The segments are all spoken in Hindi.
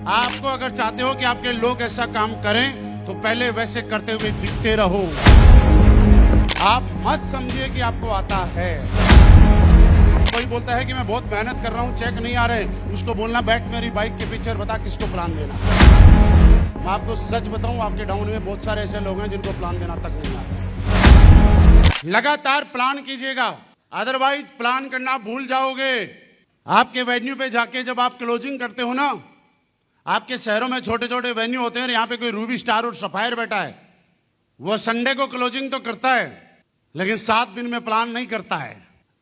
आपको अगर चाहते हो कि आपके लोग ऐसा काम करें तो पहले वैसे करते हुए दिखते रहो। आप मत समझिए कि आपको आता है। कोई बोलता है कि मैं बहुत मेहनत कर रहा हूं, चेक नहीं आ रहे, उसको बोलना बैठ मेरी बाइक के पीछे बता किसको प्लान देना। मैं आपको सच बताऊं, आपके डाउन में बहुत सारे ऐसे लोग हैं जिनको प्लान देना तक नहीं आता। लगातार प्लान कीजिएगा, अदरवाइज प्लान करना भूल जाओगे। आपके वेन्यू पे जाके जब आप क्लोजिंग करते हो ना, आपके शहरों में छोटे छोटे वेन्यू होते हैं, यहाँ पे कोई रूबी स्टार और सफायर बैठा है, वो संडे को क्लोजिंग तो करता है लेकिन 7 दिन में प्लान नहीं करता है।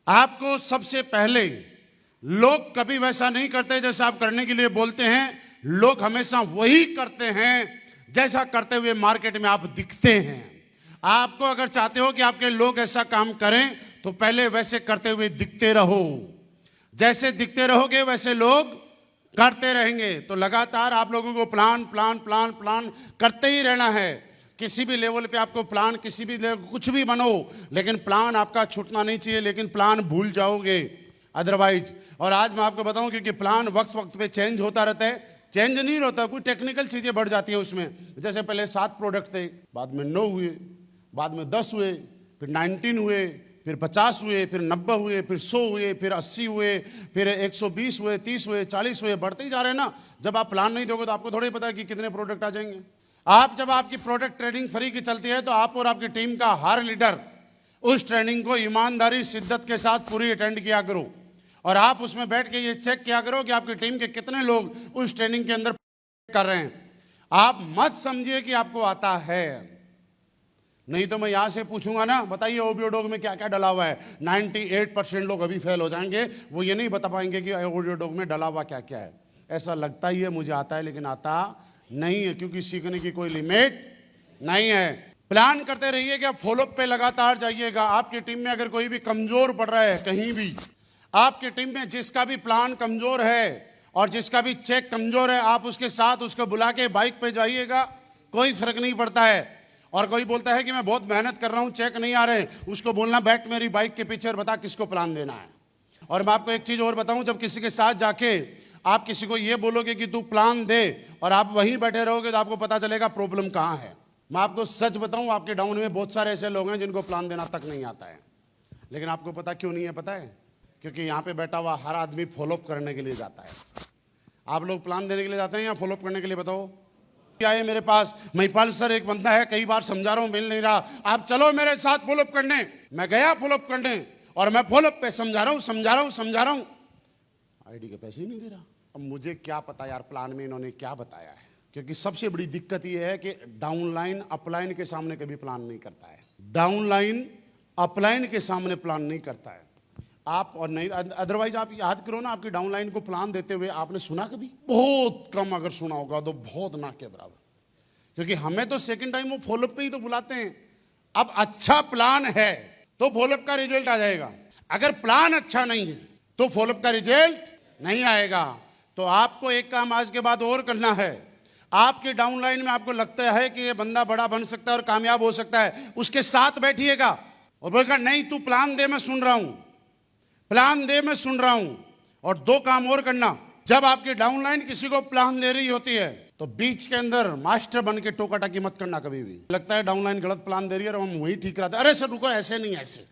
आपको सबसे पहले लोग कभी वैसा नहीं करते जैसा आप करने के लिए बोलते हैं। लोग हमेशा वही करते हैं जैसा करते हुए मार्केट में आप दिखते हैं। आपको अगर चाहते हो कि आपके लोग ऐसा काम करें तो पहले वैसे करते हुए दिखते रहो। जैसे दिखते रहोगे वैसे लोग करते रहेंगे। तो लगातार आप लोगों को प्लान प्लान प्लान प्लान करते ही रहना है। किसी भी लेवल पे आपको प्लान, किसी भी लेवल कुछ भी बनो, लेकिन प्लान आपका छूटना नहीं चाहिए। लेकिन प्लान भूल जाओगे अदरवाइज। और आज मैं आपको बताऊं क्योंकि प्लान वक्त वक्त पे चेंज होता रहता है। चेंज नहीं होता, कुछ टेक्निकल चीजें बढ़ जाती है उसमें। जैसे पहले 7 प्रोडक्ट थे, बाद में 9 हुए, बाद में 10 हुए, फिर 19 हुए, फिर 50 हुए, फिर 90 हुए, फिर 100 हुए, फिर 80 हुए, फिर 120 हुए, 30 हुए, 40 हुए, बढ़ते ही जा रहे हैं ना। जब आप प्लान नहीं दोगे तो आपको थोड़ा ही पता है कि कितने प्रोडक्ट आ जाएंगे। आप जब आपकी प्रोडक्ट ट्रेनिंग फ्री की चलती है तो आप और आपकी टीम का हर लीडर उस ट्रेनिंग को ईमानदारी शिद्दत के साथ पूरी अटेंड किया करो। और आप उसमें बैठ के ये चेक किया करो कि आपकी टीम के कितने लोग उस ट्रेनिंग के अंदर कर रहे हैं। आप मत समझिए कि आपको आता है, नहीं तो मैं यहां से पूछूंगा ना, बताइए ओबियोडोग में क्या क्या डला हुआ है। 98% लोग अभी फेल हो जाएंगे, वो ये नहीं बता पाएंगे कि ओबियोडोग में डला हुआ क्या क्या है। ऐसा लगता ही है मुझे आता है, लेकिन आता नहीं है, क्योंकि सीखने की कोई लिमिट नहीं है। प्लान करते रहिए कि आप फॉलोअप पे लगातार जाइएगा। आपकी टीम में अगर कोई भी कमजोर पड़ रहा है कहीं भी, आपकी टीम में जिसका भी प्लान कमजोर है और जिसका भी चेक कमजोर है, आप उसके साथ उसको बुला के बाइक पे जाइएगा, कोई फर्क नहीं पड़ता है। और कोई बोलता है कि मैं बहुत मेहनत कर रहा हूं, चेक नहीं आ रहे, उसको बोलना बैठ मेरी बाइक के पीछे बता किसको प्लान देना है। और मैं आपको एक चीज और बताऊं, जब किसी के साथ जाके आप किसी को ये बोलोगे कि तू प्लान दे और आप वहीं बैठे रहोगे तो आपको पता चलेगा प्रॉब्लम कहां है। मैं आपको सच बताऊं, आपके डाउन में बहुत सारे ऐसे लोग हैं जिनको प्लान देना तक नहीं आता है। लेकिन आपको पता क्यों नहीं है? पता है, क्योंकि यहां पे बैठा हुआ हर आदमी फॉलोअप करने के लिए जाता है। आप लोग प्लान देने के लिए जाते हैं या फॉलोअप करने के लिए? बताओ। क्या है मेरे पास महिपाल सर एक बंदा है, कई बार समझा रहा हूं, मिल नहीं रहा, आप चलो मेरे साथ फॉलोअप करने। मैं गया फॉलोअप करने और मैं फॉलोअप पे समझा रहा हूं, आईडी के पैसे ही नहीं दे रहा। अब मुझे क्या पता यार प्लान में इन्होंने क्या बताया है। क्योंकि सबसे बड़ी दिक्कत यह है कि डाउनलाइन अपलाइन के सामने कभी प्लान नहीं करता है। डाउनलाइन अपलाइन के सामने प्लान नहीं करता है। आप और नहीं, अदरवाइज आप याद करो ना, आपकी डाउनलाइन को प्लान देते हुए आपने सुना कभी? बहुत कम, अगर सुना होगा तो बहुत ना के बराबर। क्योंकि हमें तो सेकंड टाइम वो फॉलोअप पे ही तो बुलाते हैं। अब अच्छा प्लान है तो फॉलोअप का रिजल्ट आ जाएगा, अगर प्लान अच्छा नहीं है तो फॉलोअप का रिजल्ट नहीं आएगा। तो आपको एक काम आज के बाद और करना है। आपके डाउनलाइन में आपको लगता है कि ये बंदा बड़ा बन सकता है और कामयाब हो सकता है, उसके साथ बैठिएगा और बोलेगा नहीं तू प्लान दे, मैं सुन रहा हूं, प्लान दे, मैं सुन रहा हूं। और 2 काम और करना, जब आपकी डाउनलाइन किसी को प्लान दे रही होती है तो बीच के अंदर मास्टर बन के टोका टाकी मत करना कभी भी। लगता है डाउनलाइन गलत प्लान दे रही है और हम वही ठीक कराते, अरे सर रुको, ऐसे नहीं ऐसे,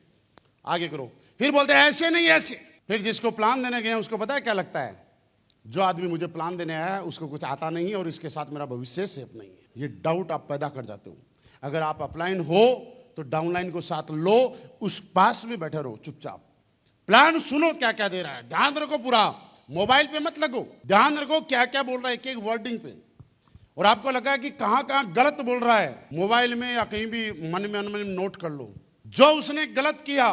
आगे करो। फिर बोलते हैं ऐसे नहीं ऐसे। फिर जिसको प्लान देने गए उसको पता है क्या लगता है, जो आदमी मुझे प्लान देने आया है उसको कुछ आता नहीं है और इसके साथ मेरा भविष्य सेफ नहीं है। ये डाउट आप पैदा कर जाते हो। अगर आप अपलाइन हो तो डाउनलाइन को साथ लो, उस पास में बैठे रहो चुपचाप, प्लान सुनो क्या क्या दे रहा है, ध्यान रखो, पूरा मोबाइल पे मत लगो, ध्यान रखो क्या क्या बोल रहा है एक एक वर्डिंग पे। और आपको लगा कि कहां कहां गलत बोल रहा है, मोबाइल में या कहीं भी मन में नोट कर लो। जो उसने गलत किया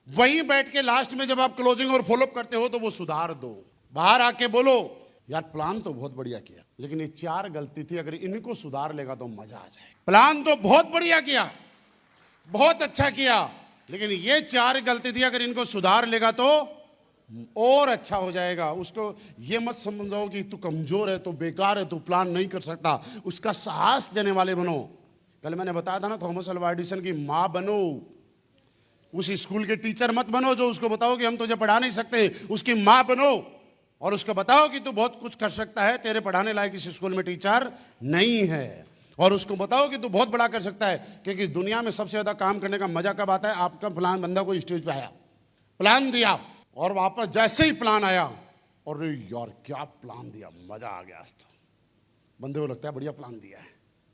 वहीं बैठ के लास्ट में जब आप क्लोजिंग और फॉलोअप करते हो तो वो सुधार दो। बाहर आके बोलो यार प्लान तो बहुत बढ़िया किया, लेकिन ये 4 गलती थी, अगर इनको सुधार लेगा तो मजा आ जाए। प्लान तो बहुत बढ़िया किया, बहुत अच्छा किया, लेकिन ये 4 गलती थी, अगर इनको सुधार लेगा तो और अच्छा हो जाएगा। उसको ये मत समझाओ कि तू कमजोर है, तू बेकार है, तू प्लान नहीं कर सकता। उसका साहस देने वाले बनो। कल मैंने बताया था ना, थॉमस अल्वा एडिसन की मां बनो। उस स्कूल के टीचर मत बनो जो उसको बताओ कि हम तुझे पढ़ा नहीं सकते, उसकी मां बनो और उसको बताओ कि तू बहुत कुछ कर सकता है, तेरे पढ़ाने लायक इस स्कूल में टीचर नहीं है। और उसको बताओ कि तू बहुत बड़ा कर सकता है, क्योंकि दुनिया में सबसे ज्यादा काम करने का मजा कब आता है? आपका प्लान बंदा को स्टेज पे आया, प्लान दिया और वापस जैसे ही प्लान आया, और यार क्या प्लान दिया, मजा आ गया। आज तो बंदे को लगता है बढ़िया प्लान दिया है,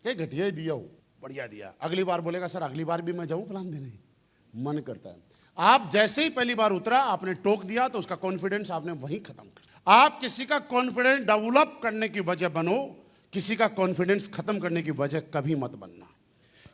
चाहे घटिया ही दिया हो, बढ़िया दिया। अगली बार बोलेगा सर अगली बार भी मैं जाऊं प्लान देने, मन करता है। आप जैसे ही पहली बार उतरा, आपने टोक दिया तो उसका कॉन्फिडेंस आपने वहीं खत्म कर दिया। आप किसी का कॉन्फिडेंस डेवलप करने की वजह बनो, किसी का कॉन्फिडेंस खत्म करने की वजह कभी मत बनना।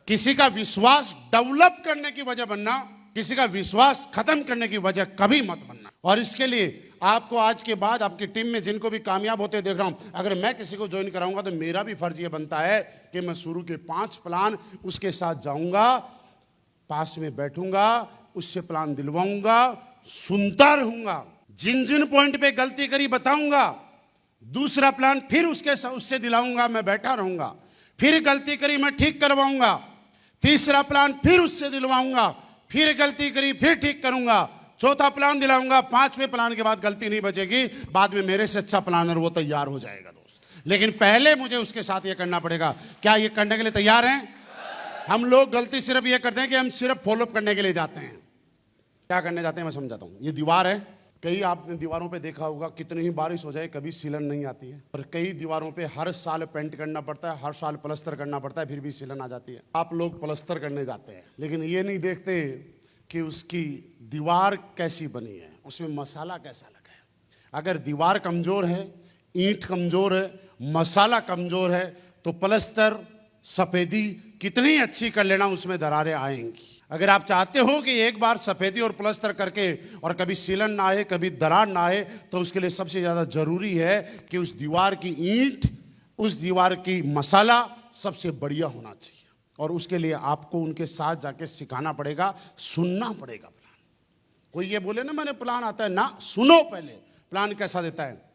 किसी का विश्वास डेवलप करने की वजह बनना, किसी का विश्वास खत्म करने की वजह कभी मत बनना। और इसके लिए आपको आज के बाद आपकी टीम में जिनको भी कामयाब होते देख रहा हूं, अगर मैं किसी को ज्वाइन कराऊंगा तो मेरा भी फर्ज यह बनता है कि मैं शुरू के 5 प्लान उसके साथ जाऊंगा, पास में बैठूंगा, उससे प्लान दिलवाऊंगा, सुनता रहूंगा, जिन जिन पॉइंट पे गलती करी बताऊंगा, दूसरा प्लान फिर उससे दिलाऊंगा, मैं बैठा रहूंगा, फिर गलती करी मैं ठीक करवाऊंगा, तीसरा प्लान फिर उससे दिलवाऊंगा, फिर गलती करी फिर ठीक करूंगा, चौथा प्लान दिलाऊंगा, 5वें प्लान के बाद गलती नहीं बचेगी, बाद में मेरे से अच्छा प्लानर वो तैयार हो जाएगा दोस्त। लेकिन पहले मुझे उसके साथ ये करना पड़ेगा। क्या ये करने के लिए तैयार हैं? हम लोग गलती सिर्फ ये करते हैं कि हम सिर्फ फॉलोअप करने के लिए जाते हैं। क्या करने जाते हैं मैं समझाता हूं। ये दीवार है, कई आपने दीवारों पे देखा होगा, कितनी ही बारिश हो जाए कभी सीलन नहीं आती है, और कई दीवारों पे हर साल पेंट करना पड़ता है, हर साल प्लस्तर करना पड़ता है, फिर भी सीलन आ जाती है। आप लोग प्लस्तर करने जाते हैं, लेकिन ये नहीं देखते कि उसकी दीवार कैसी बनी है, उसमें मसाला कैसा लगा है। अगर दीवार कमजोर है, ईंट कमजोर है, मसाला कमजोर है, तो प्लस्तर सफेदी कितनी अच्छी कर लेना, उसमें दरारें आएंगी। अगर आप चाहते हो कि एक बार सफेदी और प्लस्तर करके और कभी सीलन ना आए, कभी दरार ना आए, तो उसके लिए सबसे ज्यादा जरूरी है कि उस दीवार की ईंट, उस दीवार की मसाला सबसे बढ़िया होना चाहिए। और उसके लिए आपको उनके साथ जाके सिखाना पड़ेगा, सुनना पड़ेगा प्लान। कोई ये बोले ना मैंने प्लान आता है ना, सुनो पहले प्लान कैसा देता है।